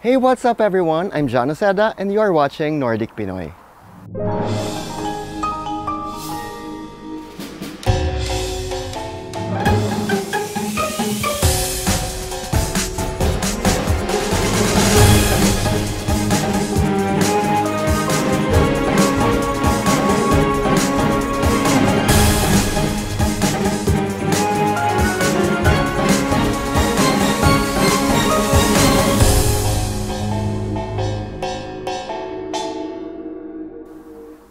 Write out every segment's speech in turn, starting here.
Hey, what's up everyone? I'm John Oseda and you are watching Nordic Pinoy.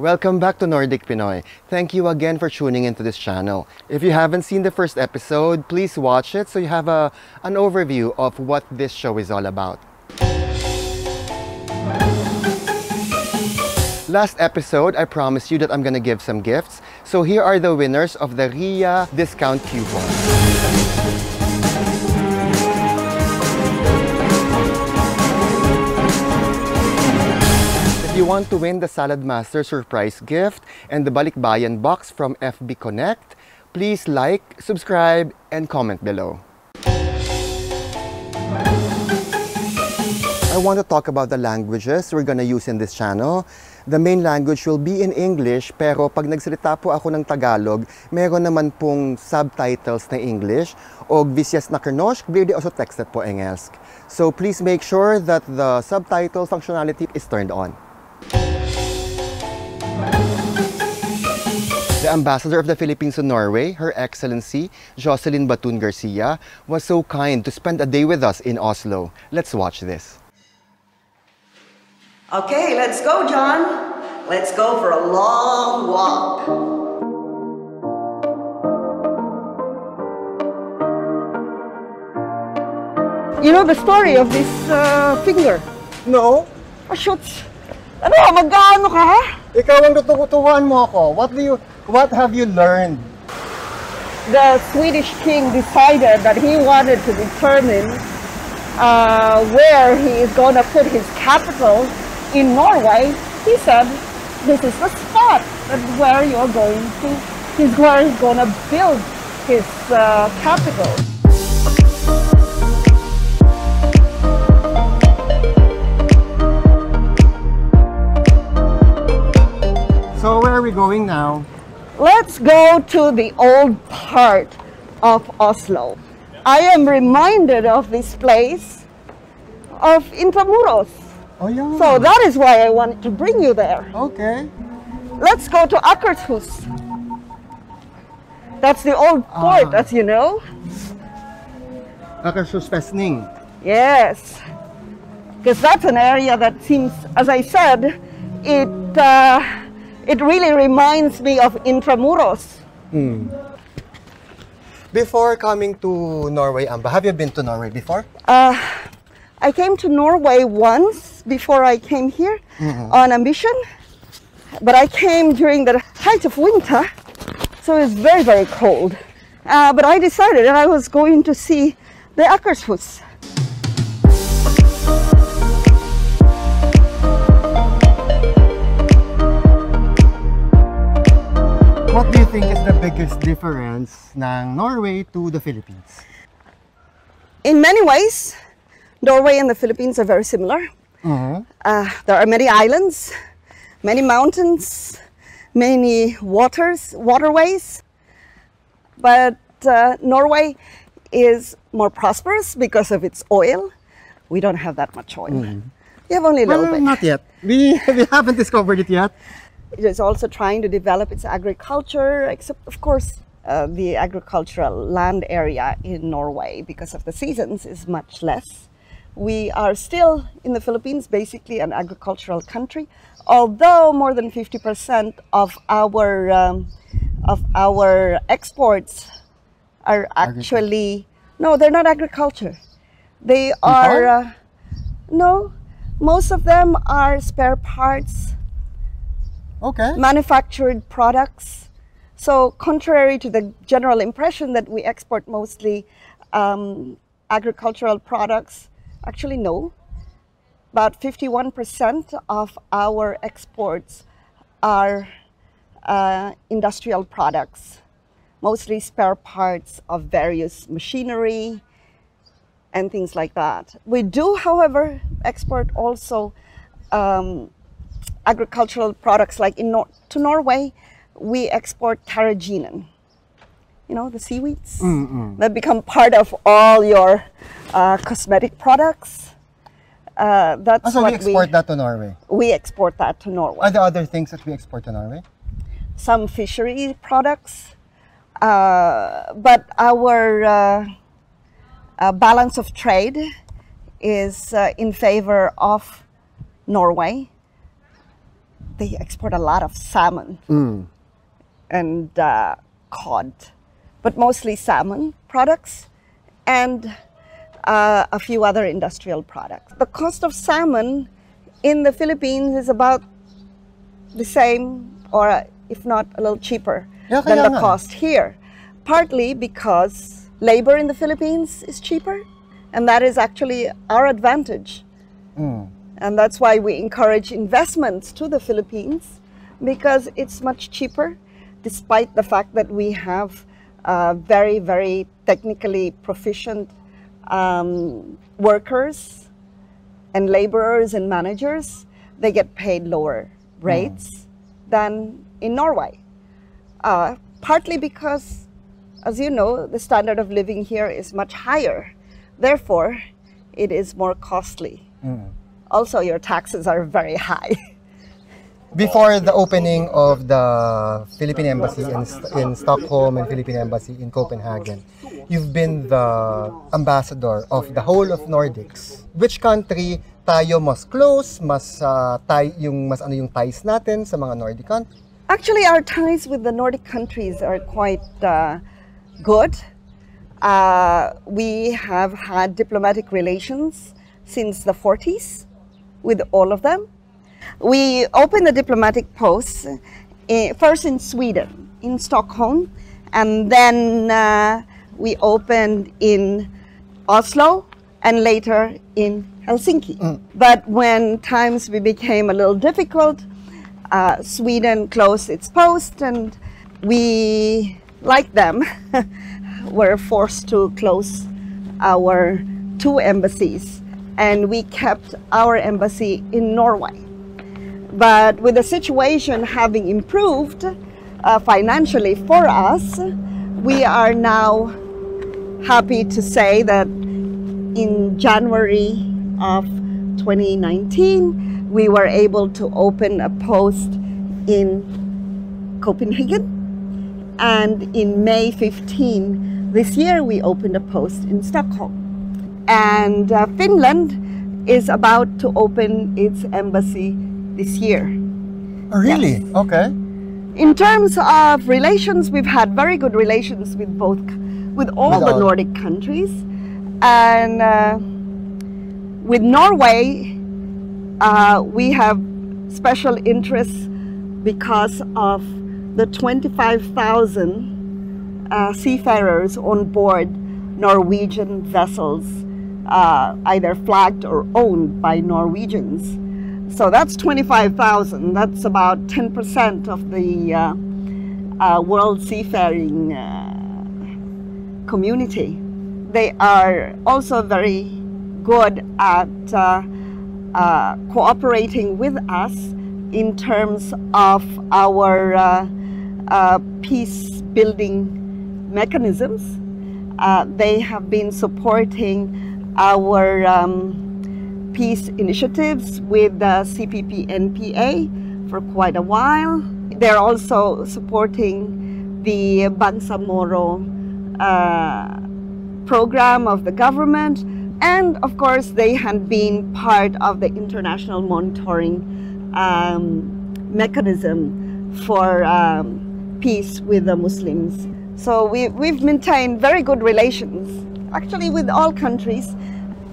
Welcome back to Nordic Pinoy. Thank you again for tuning into this channel. If you haven't seen the first episode, please watch it so you have an overview of what this show is all about. Last episode, I promised you that I'm gonna give some gifts. So here are the winners of the RIA discount coupon. If you want to win the SaladMaster surprise gift and the Balikbayan box from FB Connect, please like, subscribe, and comment below. I want to talk about the languages we're gonna use in this channel. The main language will be in English, pero pag nagsalita po ako ng Tagalog, meron naman pong subtitles na English o visyas na Kernosh, blir also texted po Engelsk. So please make sure that the subtitle functionality is turned on. The Ambassador of the Philippines to Norway, Her Excellency Jocelyn Batoon-Garcia, was so kind to spend a day with us in Oslo. Let's watch this. Okay, let's go, John. Let's go for a long walk. You know the story of this finger? No? Oh, shoots. Ano, mag-ano ka? Ikaw ang tututuhan mo ako. What have you learned? The Swedish king decided that he wanted to determine where he is going to put his capital in Norway. He said, this is the spot where you're going to, where he's going to build his capital. So where are we going now? Let's go to the old part of Oslo. I am reminded of this place of Intramuros. Oh yeah. So that is why I wanted to bring you there. Okay. Let's go to Akershus. That's the old port, as you know. Akershus Festning. Yes. Because that's an area that seems, as I said, it really reminds me of Intramuros. Before coming to Norway, Amba, have you been to Norway before? I came to Norway once before I came here on a mission, but I came during the height of winter, so it's very, very cold. But I decided that I was going to see the Akershus. What do you think is the biggest difference ng Norway to the Philippines? In many ways, Norway and the Philippines are very similar. There are many islands, many mountains, many waterways. But Norway is more prosperous because of its oil. We don't have that much oil. We have only a little bit. Not yet. We haven't discovered it yet. It is also trying to develop its agriculture, except of course the agricultural land area in Norway, because of the seasons, is much less. We are still in the Philippines basically an agricultural country, although more than 50% of our exports are actually no, they're not agriculture. They are no, most of them are spare parts. Okay. Manufactured products. So contrary to the general impression that we export mostly agricultural products, actually no. About 51% of our exports are industrial products, mostly spare parts of various machinery and things like that. We do, however, export also agricultural products, like to Norway, we export carrageenan. You know, the seaweeds that become part of all your cosmetic products. That's So what we export that to Norway? We export that to Norway. Are there other things that we export to Norway? Some fishery products, but our balance of trade is in favor of Norway. They export a lot of salmon and cod, but mostly salmon products and a few other industrial products. The cost of salmon in the Philippines is about the same, or if not a little cheaper than the cost here. Partly because labor in the Philippines is cheaper, and that is actually our advantage. And that's why we encourage investments to the Philippines, because it's much cheaper, despite the fact that we have very, very technically proficient workers and laborers and managers. They get paid lower rates than in Norway. Partly because, as you know, the standard of living here is much higher. Therefore, it is more costly. Also, your taxes are very high. Before the opening of the Philippine Embassy in Stockholm and Philippine Embassy in Copenhagen, you've been the ambassador of the whole of Nordics. Which country tayo mas close, mas yung ties natin sa mga Nordic countries? Actually, our ties with the Nordic countries are quite good. We have had diplomatic relations since the 40s with all of them. We opened the diplomatic posts first in Sweden, in Stockholm, and then we opened in Oslo and later in Helsinki. But when times became a little difficult, Sweden closed its post, and we, like them, were forced to close our 2 embassies, and we kept our embassy in Norway. But with the situation having improved financially for us, we are now happy to say that in January of 2019, we were able to open a post in Copenhagen. And in May 15 this year, we opened a post in Stockholm. And Finland is about to open its embassy this year. Oh, really? Yes. Okay. In terms of relations, we've had very good relations with all the Nordic countries. And with Norway, we have special interests because of the 25,000 seafarers on board Norwegian vessels, either flagged or owned by Norwegians. So that's 25,000. That's about 10% of the world seafaring community. They are also very good at cooperating with us in terms of our peace building mechanisms. They have been supporting our peace initiatives with the CPP-NPA for quite a while. They're also supporting the Bangsamoro program of the government, and of course they had been part of the international monitoring mechanism for peace with the Muslims. So we've maintained very good relations, actually, with all countries.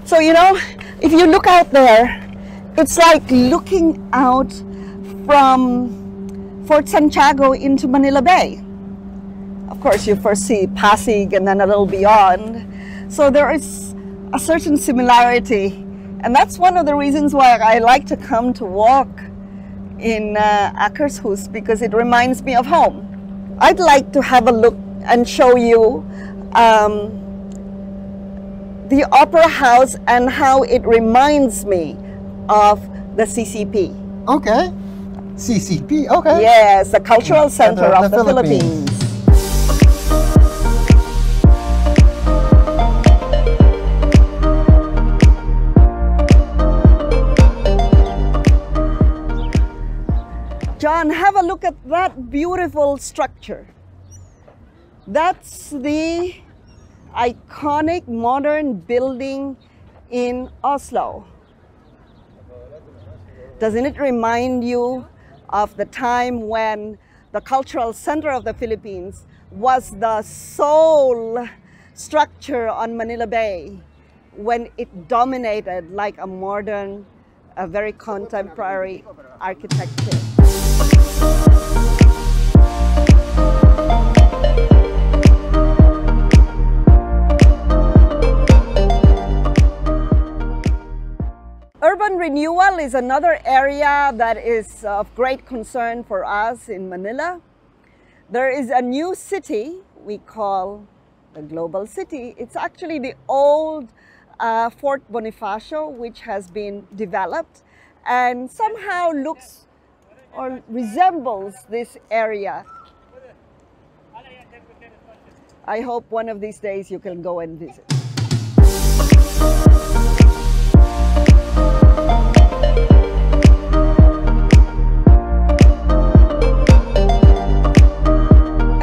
So, you know, if you look out there, it's like looking out from Fort Santiago into Manila Bay. Of course, you first see Pasig and then a little beyond. So there is a certain similarity. And that's one of the reasons why I like to come to walk in Akershus, because it reminds me of home. I'd like to have a look and show you the Opera House and how it reminds me of the CCP. Okay. CCP, okay. Yes, the Cultural Center of the Philippines. John, have a look at that beautiful structure. That's the iconic modern building in Oslo. Doesn't it remind you of the time when the Cultural Center of the Philippines was the sole structure on Manila Bay, when it dominated like a modern, a very contemporary architecture? Urban renewal is another area that is of great concern for us in Manila. There is a new city we call the Global City. It's actually the old Fort Bonifacio, which has been developed and somehow looks or resembles this area. I hope one of these days you can go and visit.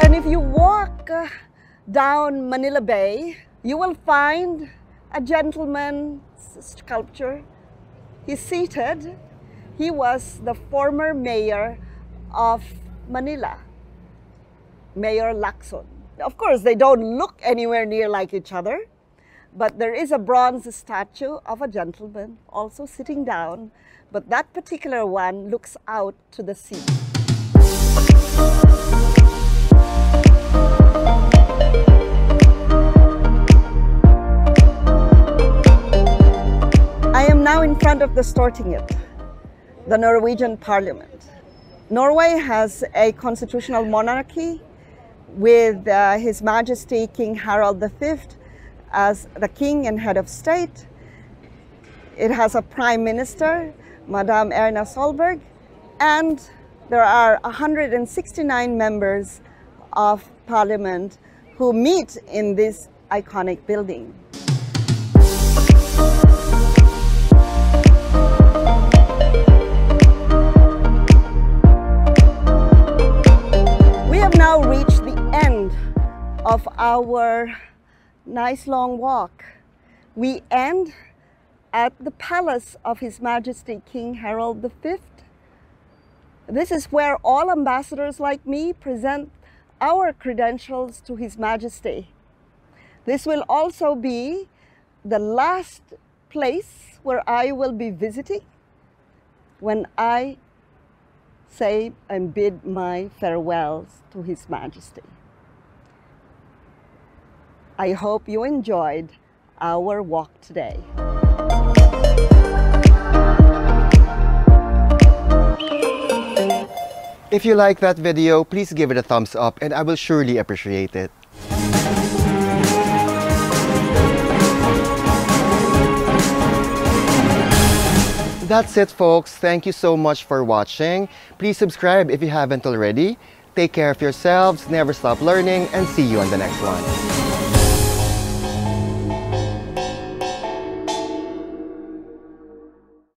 And if you walk down Manila Bay, you will find a gentleman's sculpture. He's seated. He was the former mayor of Manila, Mayor Lacson. Of course, they don't look anywhere near like each other, but there is a bronze statue of a gentleman also sitting down, but that particular one looks out to the sea. I am now in front of the Stortinget, the Norwegian Parliament. Norway has a constitutional monarchy with His Majesty King Harald V as the king and head of state. It has a prime minister, Madame Erna Solberg, and there are 169 members of parliament who meet in this iconic building. We have now reached the end of our nice long walk. We end at the palace of His Majesty King Harald V. This is where all ambassadors like me present our credentials to His Majesty. This will also be the last place where I will be visiting when I say and bid my farewells to His Majesty. I hope you enjoyed our walk today. If you like that video, please give it a thumbs up and I will surely appreciate it. That's it, folks. Thank you so much for watching. Please subscribe if you haven't already. Take care of yourselves, never stop learning, and see you on the next one.